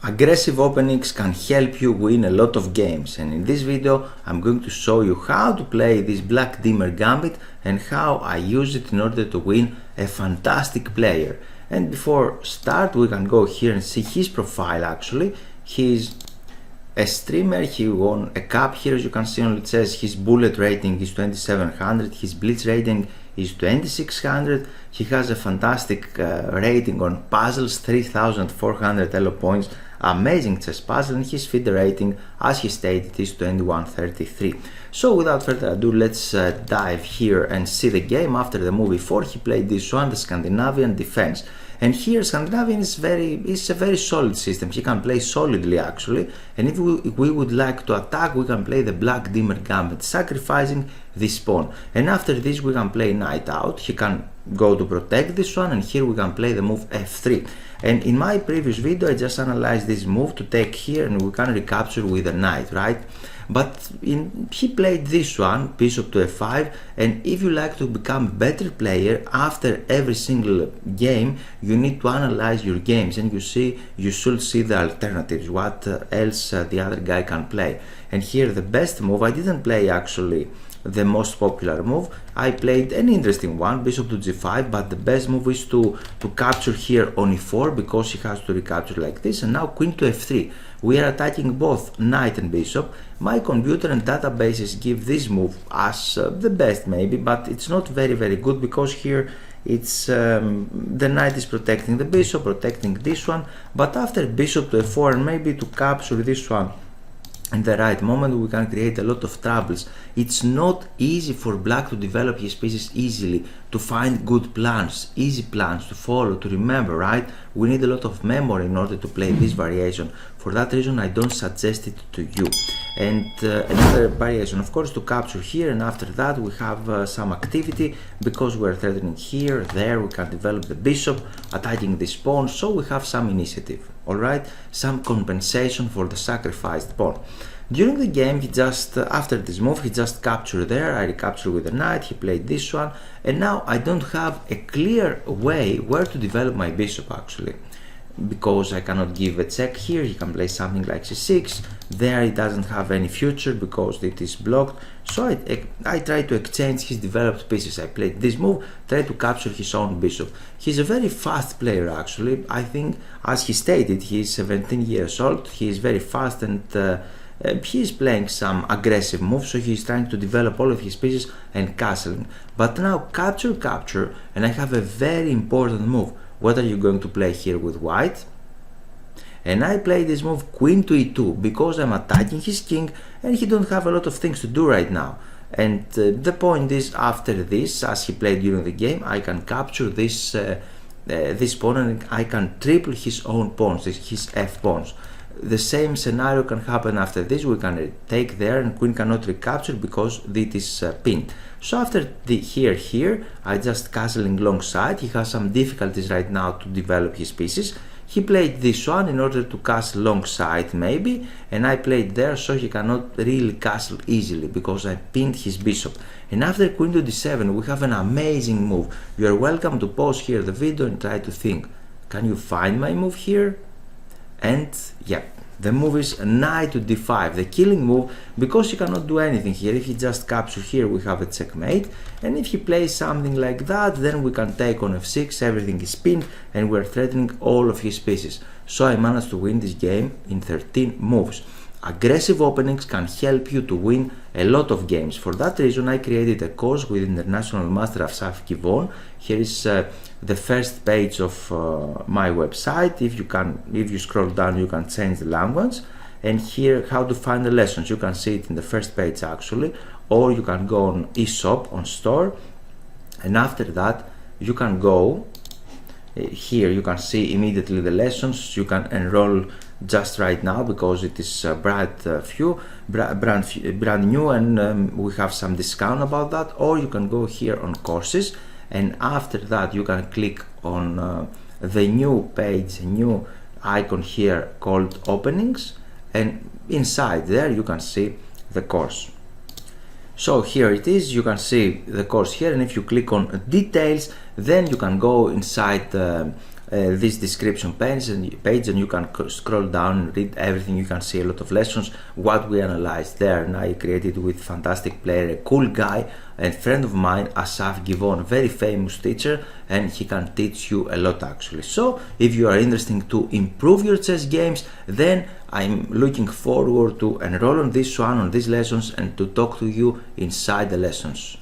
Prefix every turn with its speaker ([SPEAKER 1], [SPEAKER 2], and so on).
[SPEAKER 1] Aggressive openings can help you win a lot of games, and in this video I'm going to show you how to play this Black-Diemer Gambit and how I use it in order to win a fantastic player. And before start, we can go here and see his profile. Actually, he's a streamer. He won a cup here, as you can see. On it says his bullet rating is 2700, his blitz rating is 2600. He has a fantastic rating on puzzles, 3400 elo points, amazing chess puzzle, and his FIDE rating, as he stated, is 2133. So without further ado, let's dive here and see the game. After the move e4, he played this one, the Scandinavian defense. And here Scandinavian is a very solid system. He can play solidly actually, and if we would like to attack, we can play the Black-Diemer Gambit, sacrificing this pawn. And after this we can play knight out. He can go to protect this one, and here we can play the move f3. And in my previous video I just analyzed this move to take here, and we can recapture with a knight, right? But he played this one, bishop to f5, and if you like to become a better player after every single game, you need to analyze your games, and you should see the alternatives, what else the other guy can play. And here the best move, I didn't play actually the most popular move, I played an interesting one, bishop to g5, but the best move is to capture here on e4, because he has to recapture like this. And now queen to f3, we are attacking both knight and bishop. My computer and databases give this move as the best maybe, but it's not very good, because here it's the knight is protecting the bishop, protecting this one, but after bishop to f4 and maybe to capture this one in the right moment, we can create a lot of troubles. It's not easy for black to develop his pieces easily, to find good plans, easy plans to follow, to remember, right? We need a lot of memory in order to play this variation. For that reason, I don't suggest it to you. And another variation, of course, to capture here, and after that we have some activity, because we're threatening here, there, we can develop the bishop, attacking this pawn, so we have some initiative, alright? Some compensation for the sacrificed pawn. During the game, he just, after this move, he just captured there, I recaptured with the knight, he played this one, and now I don't have a clear way where to develop my bishop actually, because I cannot give a check here. He can play something like c6, there he doesn't have any future because it is blocked, so I try to exchange his developed pieces. I played this move, try to capture his own bishop. He's a very fast player actually. I think, as he stated, he is 17 years old, he is very fast, and he is playing some aggressive moves, so he is trying to develop all of his pieces and castling. But now capture, and I have a very important move. What are you going to play here with white? And I play this move queen to e2, because I'm attacking his king and he don't have a lot of things to do right now. And the point is, after this, as he played during the game, I can capture this this pawn, and I can triple his own pawns, his f pawns. The same scenario can happen after this. We can take there, and queen cannot recapture because it is pinned. So after the here, I just castling long side. He has some difficulties right now to develop his pieces. He played this one in order to castle long side maybe, and I played there, so he cannot really castle easily because I pinned his bishop. And after queen to d7, we have an amazing move. You are welcome to pause here the video and try to think, can you find my move here? And yeah, the move is knight to d5, the killing move, because he cannot do anything here. If he just captures here, we have a checkmate, and if he plays something like that, then we can take on f6, everything is pinned, and we're threatening all of his pieces. So I managed to win this game in 13 moves. Aggressive openings can help you to win a lot of games. For that reason, I created a course with International Master of Shaf Qxe2. Here is the first page of my website. If you scroll down, you can change the language. And here, how to find the lessons. You can see it in the first page actually, or you can go on eShop, on store, and after that, you can go here. You can see immediately the lessons. You can enroll just right now because it is brand new, and we have some discount about that. Or you can go here on courses, and after that you can click on the new page, new icon here called openings, and inside there you can see the course. So here it is, you can see the course here, and if you click on details, then you can go inside
[SPEAKER 2] this description page and you can scroll down and read everything. You can see a lot of lessons, what we analyzed there. And I created with fantastic player, a cool guy and friend of mine, Asaf Givon, very famous teacher, and he can teach you a lot actually. So if you are interested to improve your chess games, then I'm looking forward to enroll on this one, on these lessons, and to talk to you inside the lessons.